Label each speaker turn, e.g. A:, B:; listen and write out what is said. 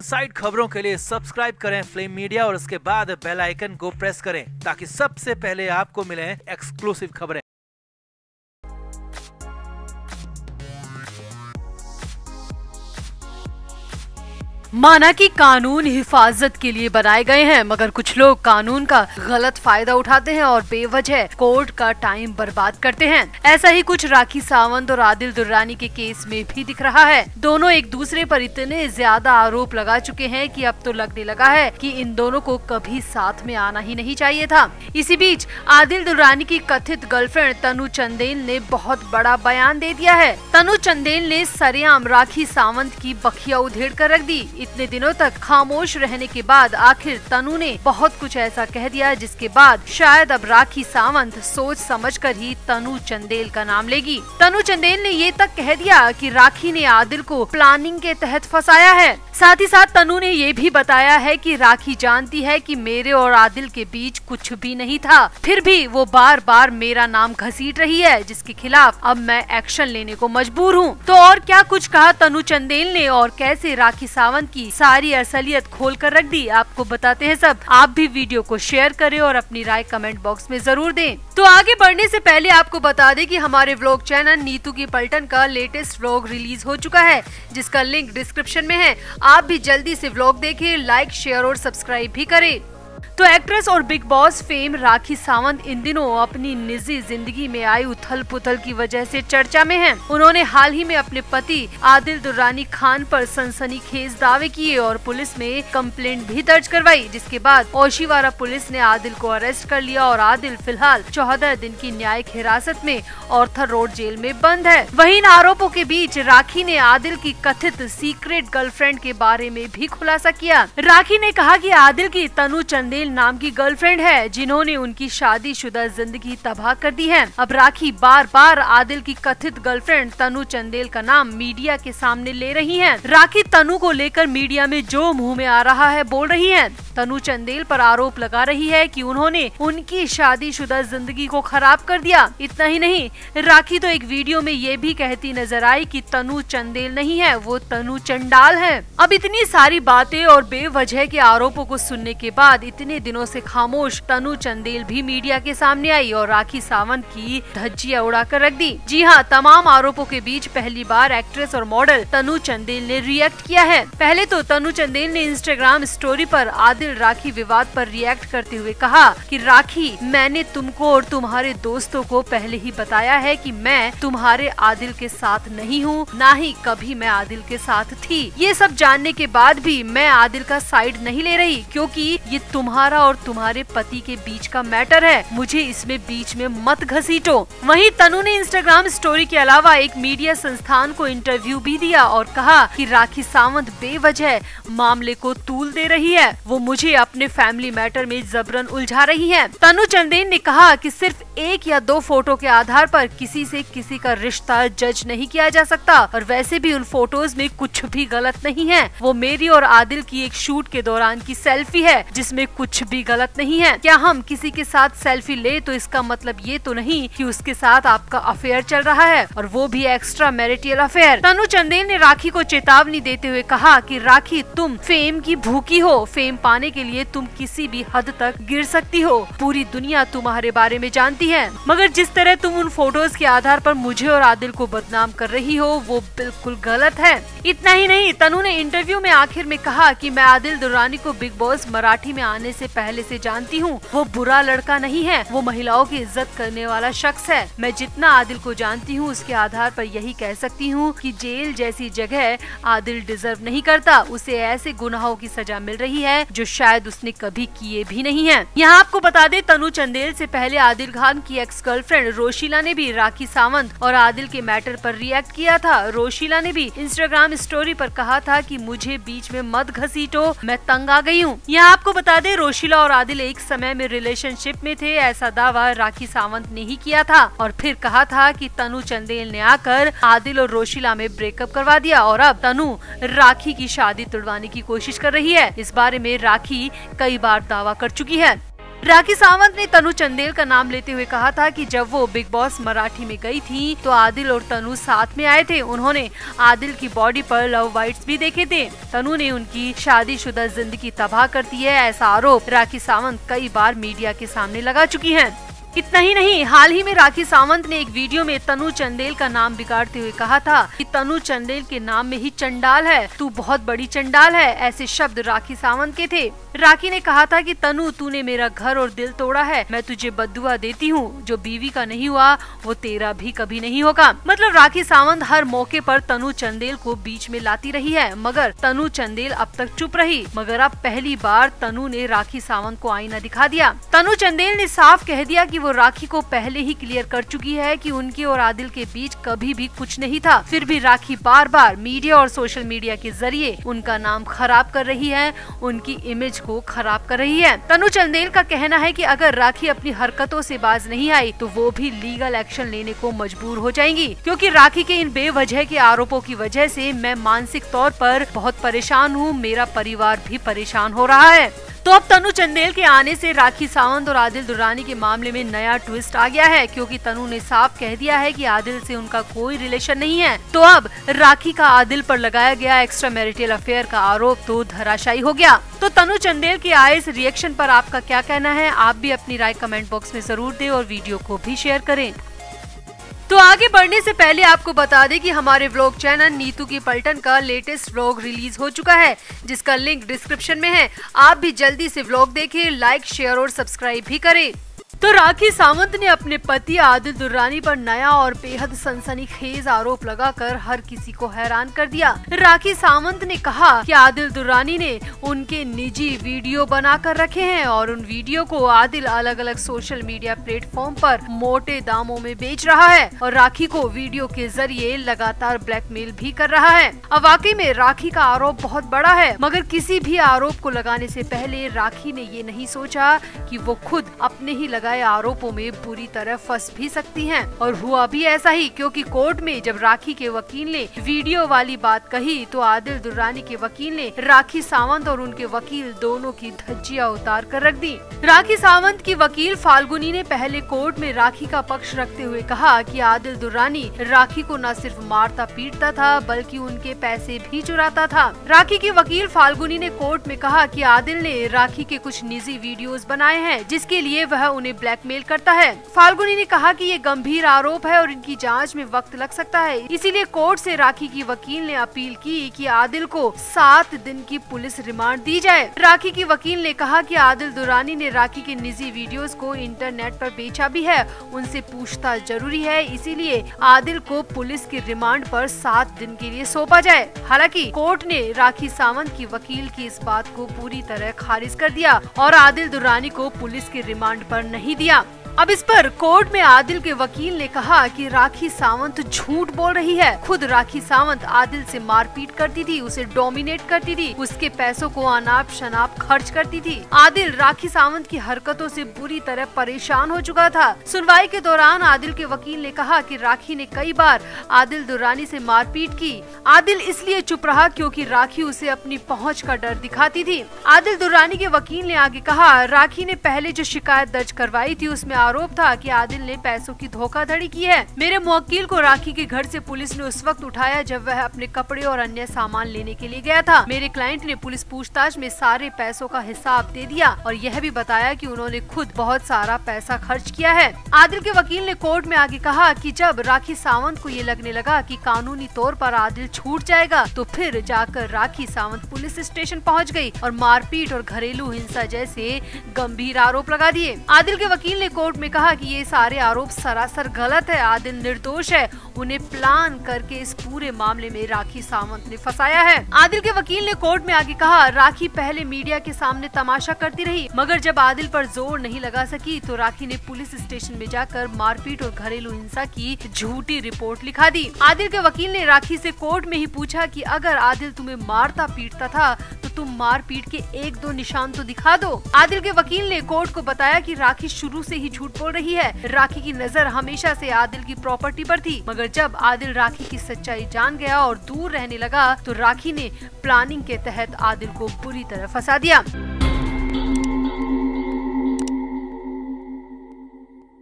A: Side खबरों के लिए सब्सक्राइब करें फ्लेम मीडिया और उसके बाद बेल आइकन को प्रेस करें ताकि सबसे पहले आपको मिले एक्सक्लूसिव खबरें।
B: माना कि कानून हिफाजत के लिए बनाए गए हैं, मगर कुछ लोग कानून का गलत फायदा उठाते हैं और बेवजह कोर्ट का टाइम बर्बाद करते हैं। ऐसा ही कुछ राखी सावंत और आदिल दुर्रानी के केस में भी दिख रहा है। दोनों एक दूसरे पर इतने ज्यादा आरोप लगा चुके हैं कि अब तो लगने लगा है कि इन दोनों को कभी साथ में आना ही नहीं चाहिए था। इसी बीच आदिल दुर्रानी की कथित गर्लफ्रेंड तनु चंदेल ने बहुत बड़ा बयान दे दिया है। तनु चंदेल ने सरेआम राखी सावंत की बखिया उधेड़ कर रख दी। इतने दिनों तक खामोश रहने के बाद आखिर तनु ने बहुत कुछ ऐसा कह दिया जिसके बाद शायद अब राखी सावंत सोच समझकर ही तनु चंदेल का नाम लेगी। तनु चंदेल ने ये तक कह दिया कि राखी ने आदिल को प्लानिंग के तहत फंसाया है। साथ ही साथ तनु ने ये भी बताया है कि राखी जानती है कि मेरे और आदिल के बीच कुछ भी नहीं था, फिर भी वो बार बार मेरा नाम घसीट रही है, जिसके खिलाफ अब मैं एक्शन लेने को मजबूर हूँ। तो और क्या कुछ कहा तनु चंदेल ने और कैसे राखी सावंत की सारी असलियत खोल कर रख दी, आपको बताते हैं सब। आप भी वीडियो को शेयर करें और अपनी राय कमेंट बॉक्स में जरूर दें। तो आगे बढ़ने से पहले आपको बता दें कि हमारे व्लॉग चैनल नीतू की पलटन का लेटेस्ट व्लॉग रिलीज हो चुका है, जिसका लिंक डिस्क्रिप्शन में है। आप भी जल्दी से व्लॉग देखें, लाइक शेयर और सब्सक्राइब भी करें। तो एक्ट्रेस और big boss fame Rakhi Sawant इन दिनों अपनी निजी जिंदगी में आई उथल पुथल की वजह से चर्चा में हैं। उन्होंने हाल ही में अपने पति आदिल दुर्रानी खान पर सनसनीखेज दावे किए और पुलिस में कंप्लेंट भी दर्ज करवाई, जिसके बाद ओशीवारा पुलिस ने आदिल को अरेस्ट कर लिया और आदिल फिलहाल 14 दिन की न्यायिक हिरासत में ऑर्थर रोड जेल में बंद है। वहीं इन आरोपों के बीच राखी ने आदिल की कथित सीक्रेट गर्लफ्रेंड के बारे में भी खुलासा किया। राखी ने कहा कि आदिल की तनु चंदेल नाम की गर्लफ्रेंड है, जिन्होंने उनकी शादीशुदा जिंदगी तबाह कर दी है। अब राखी बार बार आदिल की कथित गर्लफ्रेंड तनु चंदेल का नाम मीडिया के सामने ले रही हैं। राखी तनु को लेकर मीडिया में जो मुंह में आ रहा है बोल रही हैं। तनु चंदेल पर आरोप लगा रही है कि उन्होंने उनकी शादीशुदा जिंदगी को खराब कर दिया। इतना ही नहीं, राखी तो एक वीडियो में ये भी कहती नजर आई कि तनु चंदेल नहीं है, वो तनु चंडाल है। अब इतनी सारी बातें और बेवजह के आरोपों को सुनने के बाद इतने दिनों से खामोश तनु चंदेल भी मीडिया के सामने आई और राखी सावंत की धज्जियां उड़ाकर रख दी। जी हाँ, तमाम आरोपों के बीच पहली बार एक्ट्रेस और मॉडल तनु चंदेल ने रिएक्ट किया है। पहले तो तनु चंदेल ने इंस्टाग्राम स्टोरी पर आदिल राखी विवाद पर रिएक्ट करते हुए कहा कि राखी, मैंने तुमको और तुम्हारे दोस्तों को पहले ही बताया है कि मैं तुम्हारे आदिल के साथ नहीं हूँ, ना ही कभी मैं आदिल के साथ थी। ये सब जानने के बाद भी मैं आदिल का साइड नहीं ले रही, क्योंकि ये तुम्हारा और तुम्हारे पति के बीच का मैटर है, मुझे इसमें बीच में मत घसीटो। वहीं तनु ने इंस्टाग्राम स्टोरी के अलावा एक मीडिया संस्थान को इंटरव्यू भी दिया और कहा कि राखी सावंत बेवजह मामले को तूल दे रही है, वो मुझे अपने फैमिली मैटर में जबरन उलझा रही है। तनु चंदेल ने कहा कि सिर्फ एक या दो फोटो के आधार पर किसी से किसी का रिश्ता जज नहीं किया जा सकता, और वैसे भी उन फोटोज में कुछ भी गलत नहीं है। वो मेरी और आदिल की एक शूट के दौरान की सेल्फी है, जिसमें कुछ भी गलत नहीं है। क्या हम किसी के साथ सेल्फी ले तो इसका मतलब ये तो नहीं कि उसके साथ आपका अफेयर चल रहा है, और वो भी एक्स्ट्रा मैरिटल अफेयर। तनु चंदेल ने राखी को चेतावनी देते हुए कहा कि राखी, तुम फेम की भूखी हो, फेम पाने के लिए तुम किसी भी हद तक गिर सकती हो। पूरी दुनिया तुम्हारे बारे में जानती है, मगर जिस तरह तुम उन फोटोज के आधार पर मुझे और आदिल को बदनाम कर रही हो वो बिल्कुल गलत है। इतना ही नहीं, तनु ने इंटरव्यू में आखिर में कहा कि मैं आदिल दुर्रानी को बिग बॉस मराठी में आने से पहले से जानती हूँ। वो बुरा लड़का नहीं है, वो महिलाओं की इज्जत करने वाला शख्स है। मैं जितना आदिल को जानती हूँ उसके आधार पर यही कह सकती हूँ कि जेल जैसी जगह आदिल डिजर्व नहीं करता। उसे ऐसे गुनाहों की सजा मिल रही है जो शायद उसने कभी किए भी नहीं है। यहाँ आपको बता दें, तनु चंदेल से पहले आदिल खान की एक्स गर्लफ्रेंड रोशीला ने भी राखी सावंत और आदिल के मैटर पर रिएक्ट किया था। रोशीला ने भी इंस्टाग्राम स्टोरी पर कहा था कि मुझे बीच में मत घसीटो, मैं तंग आ गई हूँ। यहाँ आपको बता दें, रोशीला और आदिल एक समय में रिलेशनशिप में थे, ऐसा दावा राखी सावंत ने ही किया था और फिर कहा था कि तनु चंदेल ने आकर आदिल और रोशीला में ब्रेकअप करवा दिया और अब तनु राखी की शादी तुड़वाने की कोशिश कर रही है। इस बारे में राखी कई बार दावा कर चुकी है। राखी सावंत ने तनु चंदेल का नाम लेते हुए कहा था कि जब वो बिग बॉस मराठी में गई थी तो आदिल और तनु साथ में आए थे। उन्होंने आदिल की बॉडी पर लव बाइट्स भी देखे थे। तनु ने उनकी शादीशुदा जिंदगी तबाह कर दी है, ऐसा आरोप राखी सावंत कई बार मीडिया के सामने लगा चुकी हैं। इतना ही नहीं, हाल ही में राखी सावंत ने एक वीडियो में तनु चंदेल का नाम बिगाड़ते हुए कहा था कि तनु चंदेल के नाम में ही चंडाल है, तू बहुत बड़ी चंडाल है। ऐसे शब्द राखी सावंत के थे। राखी ने कहा था कि तनु, तूने मेरा घर और दिल तोड़ा है, मैं तुझे बद्दुआ देती हूँ, जो बीवी का नहीं हुआ वो तेरा भी कभी नहीं होगा। मतलब राखी सावंत हर मौके पर तनु चंदेल को बीच में लाती रही है, मगर तनु चंदेल अब तक चुप रही। मगर अब पहली बार तनु ने राखी सावंत को आईना दिखा दिया। तनु चंदेल ने साफ कह दिया कि वो राखी को पहले ही क्लियर कर चुकी है कि उनके और आदिल के बीच कभी भी कुछ नहीं था। फिर भी राखी बार बार मीडिया और सोशल मीडिया के जरिए उनका नाम खराब कर रही है, उनकी इमेज को खराब कर रही है। तनु चंदेल का कहना है कि अगर राखी अपनी हरकतों से बाज नहीं आई तो वो भी लीगल एक्शन लेने को मजबूर हो जाएंगी, क्योंकि राखी के इन बेवजह के आरोपों की वजह से मैं मानसिक तौर पर बहुत परेशान हूँ, मेरा परिवार भी परेशान हो रहा है। तो अब तनु चंदेल के आने से राखी सावंत और आदिल दुर्रानी के मामले में नया ट्विस्ट आ गया है, क्योंकि तनु ने साफ कह दिया है कि आदिल से उनका कोई रिलेशन नहीं है। तो अब राखी का आदिल पर लगाया गया एक्स्ट्रा मैरिटल अफेयर का आरोप तो धराशायी हो गया। तो तनु चंदेल के आए इस रिएक्शन पर आपका क्या कहना है? आप भी अपनी राय कमेंट बॉक्स में जरूर दें और वीडियो को भी शेयर करें। तो आगे बढ़ने से पहले आपको बता दें कि हमारे व्लॉग चैनल नीतू की पलटन का लेटेस्ट व्लॉग रिलीज हो चुका है, जिसका लिंक डिस्क्रिप्शन में है। आप भी जल्दी से व्लॉग देखें, लाइक, शेयर और सब्सक्राइब भी करें। तो राखी सावंत ने अपने पति आदिल दुर्रानी पर नया और बेहद सनसनीखेज आरोप लगाकर हर किसी को हैरान कर दिया। राखी सावंत ने कहा कि आदिल दुर्रानी ने उनके निजी वीडियो बनाकर रखे हैं और उन वीडियो को आदिल अलग अलग सोशल मीडिया प्लेटफॉर्म पर मोटे दामों में बेच रहा है और राखी को वीडियो के जरिए लगातार ब्लैकमेल भी कर रहा है। अब वाकई में राखी का आरोप बहुत बड़ा है, मगर किसी भी आरोप को लगाने से पहले राखी ने ये नहीं सोचा कि वो खुद अपने ही आरोपों में बुरी तरह फंस भी सकती हैं। और हुआ भी ऐसा ही, क्योंकि कोर्ट में जब राखी के वकील ने वीडियो वाली बात कही तो आदिल दुर्रानी के वकील ने राखी सावंत और उनके वकील दोनों की धज्जियां उतार कर रख दी। राखी सावंत की वकील फाल्गुनी ने पहले कोर्ट में राखी का पक्ष रखते हुए कहा कि आदिल दुर्रानी राखी को न सिर्फ मारता पीटता था बल्कि उनके पैसे भी चुराता था। राखी की वकील फाल्गुनी ने कोर्ट में कहा कि आदिल ने राखी के कुछ निजी वीडियोस बनाए हैं, जिसके लिए वह उन्हें ब्लैकमेल करता है। फाल्गुनी ने कहा कि ये गंभीर आरोप है और इनकी जांच में वक्त लग सकता है, इसीलिए कोर्ट से राखी की वकील ने अपील की कि आदिल को 7 दिन की पुलिस रिमांड दी जाए। राखी की वकील ने कहा कि आदिल दुर्रानी ने राखी के निजी वीडियोस को इंटरनेट पर बेचा भी है, उनसे पूछताछ जरूरी है, इसीलिए आदिल को पुलिस की रिमांड पर 7 दिन के लिए सौंपा जाए। हालांकि कोर्ट ने राखी सावंत की वकील की इस बात को पूरी तरह खारिज कर दिया और आदिल दुर्रानी को पुलिस की रिमांड पर नहीं दिया। अब इस पर कोर्ट में आदिल के वकील ने कहा कि राखी सावंत झूठ बोल रही है। खुद राखी सावंत आदिल से मारपीट करती थी, उसे डोमिनेट करती थी, उसके पैसों को अनाप शनाप खर्च करती थी। आदिल राखी सावंत की हरकतों से बुरी तरह परेशान हो चुका था। सुनवाई के दौरान आदिल के वकील ने कहा कि राखी ने कई बार आदिल दुर्रानी से मारपीट की। आदिल इसलिए चुप रहा क्योंकि राखी उसे अपनी पहुँच का डर दिखाती थी। आदिल दुर्रानी के वकील ने आगे कहा, राखी ने पहले जो शिकायत दर्ज करवाई थी उसमें आरोप था कि आदिल ने पैसों की धोखाधड़ी की है। मेरे मुवक्किल को राखी के घर से पुलिस ने उस वक्त उठाया जब वह अपने कपड़े और अन्य सामान लेने के लिए गया था। मेरे क्लाइंट ने पुलिस पूछताछ में सारे पैसों का हिसाब दे दिया और यह भी बताया कि उन्होंने खुद बहुत सारा पैसा खर्च किया है। आदिल के वकील ने कोर्ट में आगे कहा कि जब राखी सावंत को ये लगने लगा कि कानूनी तौर पर आदिल छूट जाएगा तो फिर जाकर राखी सावंत पुलिस स्टेशन पहुंच गई और मारपीट और घरेलू हिंसा जैसे गंभीर आरोप लगा दिए। आदिल के वकील ने कोर्ट में कहा कि ये सारे आरोप सरासर गलत है, आदिल निर्दोष है, उन्हें प्लान करके इस पूरे मामले में राखी सावंत ने फंसाया है। आदिल के वकील ने कोर्ट में आगे कहा, राखी पहले मीडिया के सामने तमाशा करती रही, मगर जब आदिल पर जोर नहीं लगा सकी तो राखी ने पुलिस स्टेशन में जाकर मारपीट और घरेलू हिंसा की झूठी रिपोर्ट लिखा दी। आदिल के वकील ने राखी से कोर्ट में ही पूछा कि अगर आदिल तुम्हें मारता पीटता था तो तुम मारपीट के 1-2 निशान तो दिखा दो। आदिल के वकील ने कोर्ट को बताया कि राखी शुरू से ही झूठ बोल रही है। राखी की नजर हमेशा से आदिल की प्रॉपर्टी पर थी, मगर जब आदिल राखी की सच्चाई जान गया और दूर रहने लगा तो राखी ने प्लानिंग के तहत आदिल को बुरी तरह फंसा दिया।